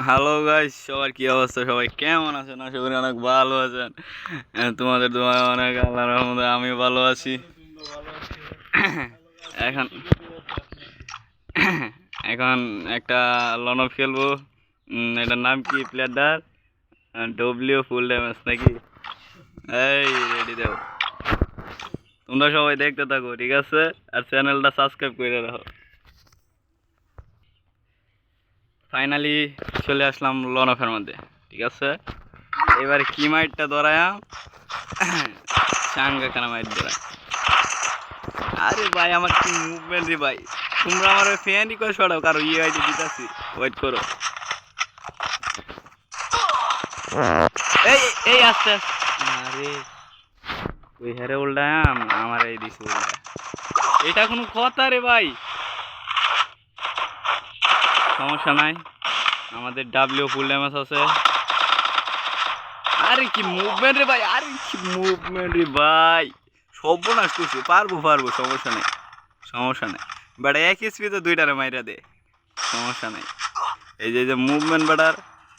Hello guys, সবার কি অবস্থা? সবাই কেমন আছেন? আশা করি অনেক ভালো আছেন। তোমাদের দোয়ায় অনেক আল্লাহর রহমতে আমি ভালো আছি। এখন এখন একটা লন অফ খেলবো। এটার নাম কি? প্লেয়ারটার ডব্লিউ ফুল ড্যামেজ নাকি? এই রেডি দেও। তোমরা সবাই দেখতে থাকো, ঠিক আছে? আর চ্যানেলটা সাবস্ক্রাইব করে রাখো। ফাইনালি চলে আসলাম লন অফের মধ্যে, ঠিক আছে? এবারে কি মাইটটা ধরায়া চাঙ্গা খানা মাইট ধরা। আরে ভাই, আমার কি মুভমেন্ট রে ভাই! তোমরা আমার ফ্যান রিকোয়েস্ট পাঠাও, কারো ইআইডি দিতেছি, ওয়েট করো। এই এই আস্তে আস্তে। আরে ওই হারে উল্টায়াম, আমার এই দিছে উল্টা। এটা কোনো কথা রে ভাই? সমস্যা নাই, আমাদের ডাব্লিউ ফুল ড্যামেজ আছে। আরে কি মুভমেন্ট রে ভাই! আরে কি মুভমেন্ট রে ভাই! সর্বনাশ করছি। পারবো পারবো, সমস্যা নেই, সমস্যা নেই। বাট এক স্পিডে দুইটারে মাইরা দে, সমস্যা নেই। এই যে মুভমেন্ট, বেটার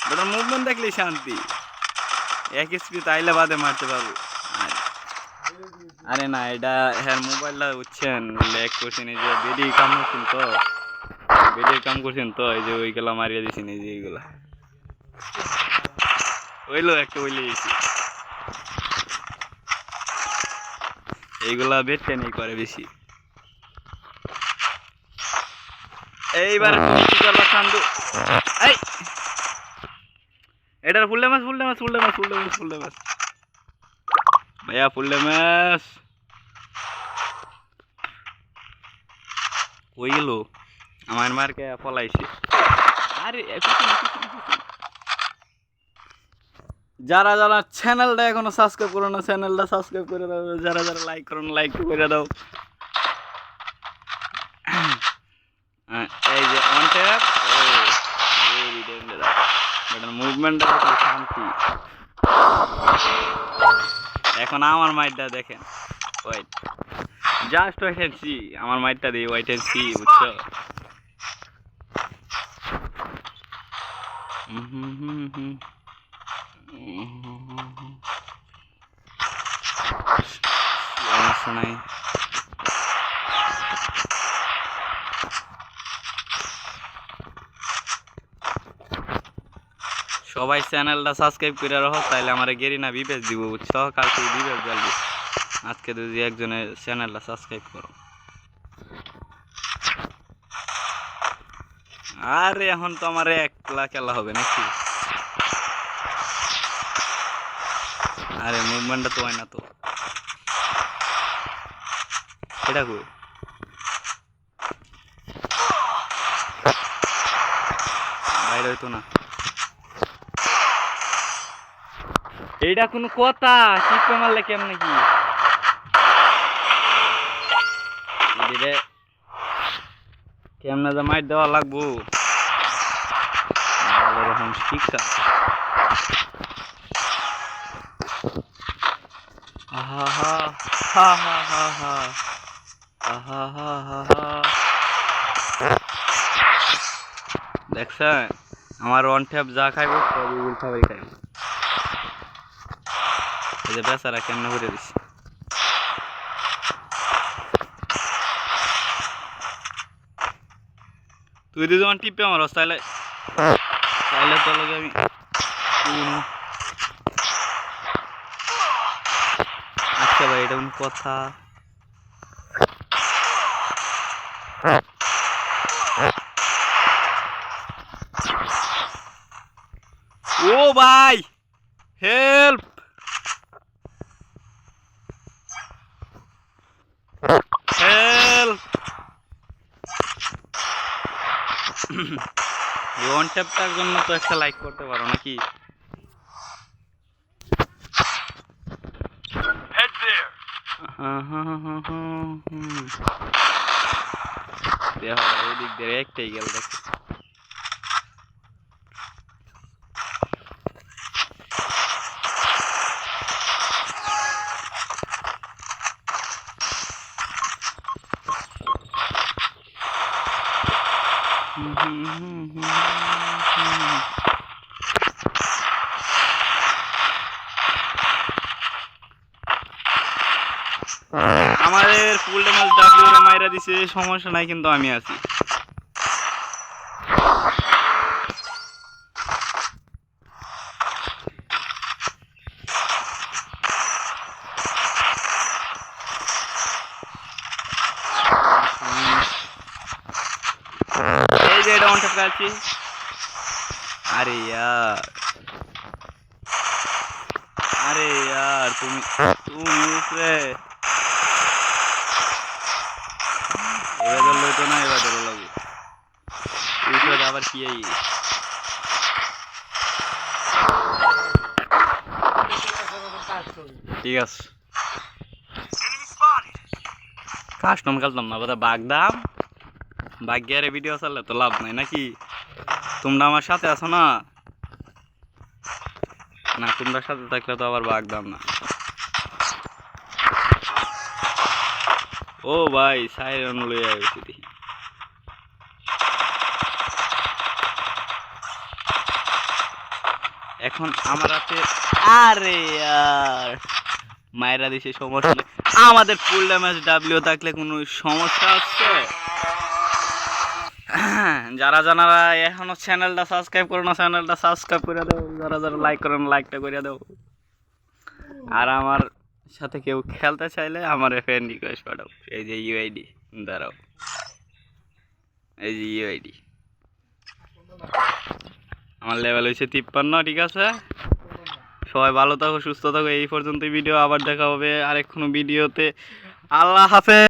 বেটার মুভমেন্ট দেখলেই শান্তি। এক স্পিড আইলে বাদে মারতে পারবো। আরে না, এটা হ্যাঁ মোবাইলটা বুঝছেন ল্যাগ করছেন। এই যে বেডির কাম করছেন তো, বেডির কাম করছেন তো, এই যে ওইগুলা মারিয়ে দিছেন। এই যে এইগুলা ওইলো একটা ওইলে গেছি। এইগুলা বেটটা নেই করে বেশি। এইবার তুমি কি করবা চান্দু? এই এটার full damage, full damage, full damage, full damage, full damage ভাইয়া, ফুল ড্যামেজ। কই গেল? আমার মারকে ফলাইছে। আরে যারা যারা চ্যানেলটা এখনো সাবস্ক্রাইব করো না, চ্যানেলটা সাবস্ক্রাইব করে দাও। যারা যারা লাইক করো না, লাইক করে দাও। এই যে অন ট্যাপ, মুভমেন্টটা শান্তি। এখন আমার মাইটটা দেখেন, wait, just wait and see. আমার মাইটটা দিই, ওয়েট এন্ড সি, বুঝছো? সমস্যা নাই। সবাই চ্যানেলটা সাবস্ক্রাইব করে রাখো, তাইলে আমার গেরিনা বিবেচ দিব, বুঝছো? কালকে বিবেচ জ্বালবো। আজকে যদি একজনের চ্যানেলটা সাবস্ক্রাইব করো। আরে এখন তো আমার একলা খেলা হবে নাকি? আরে মুভমেন্টটা তো হয় না তো। এটা কই? বাইরে হইতো না। এইটা কোনো কথা? টিপে মারলে কেমনে কি? এদিকে কেমনে যে মাইর দেওয়া লাগবো, ভালো রকম শিক্ষা। আহা হা হা হা হা হা আহা হা হা হা। দেখছেন আমার ওয়ান ট্যাপ যা খাইব সবই উল্টাভাবে খাইব। এই যে বেচারা কেমনে করে দিছি। তুই যদি যখন টিপে আমার তাহলে তাহলে তো লগে আমি আচ্ছা ভাই, এটা কোনো কথা? ও ভাই, হেল্প হেল্প। এই ওয়ান ট্যাপটার জন্য তো একটা লাইক করতে পারো নাকি? দেখো এই দিক দিয়ে একটাই গেল, দেখো। দিছে সমস্যা নাই, কিন্তু আমি আছি। এই যে এটা অন টপ আছি। আরে ইয়ার, আরে ইয়ার, তুমি উপরে এবার ধরলো তো না, এবার ধরো লাগবে উপরে আবার কি এই ঠিক আছে। কাস্টম খেলতাম না, বোধহয় বাগদাম বাগিয়ারে ভিডিও চাললে তো লাভ নাই নাকি? তোমরা আমার সাথে আছো না? না, তোমরা সাথে থাকলে তো আবার বাগদাম না। ও ভাই সাইরন লই আইছি দেখি। এখন আমার হাতে, আরে ইয়ার মায়েরা দিছে সমস্যা নেই। আমাদের ফুল ড্যামেজ ডাব্লিউ থাকলে কোনো সমস্যা আছে? যারা যারা এখনো চ্যানেলটা সাবস্ক্রাইব করো না, চ্যানেলটা সাবস্ক্রাইব করে দাও। যারা যারা লাইক করো না, লাইকটা করে দাও। আর আমার সাথে কেউ খেলতে চাইলে আমার ফ্রেন্ড রিকোয়েস্ট পাঠাও। এই যে ইউআইডি, দাঁড়াও, এই যে ইউআইডি। আমার লেভেল হয়েছে 53, ঠিক আছে? সবাই ভালো থাকো, সুস্থ থাকো। এই পর্যন্ত ভিডিও, আবার দেখা হবে আরেক কোনো ভিডিওতে। আল্লাহ হাফেজ।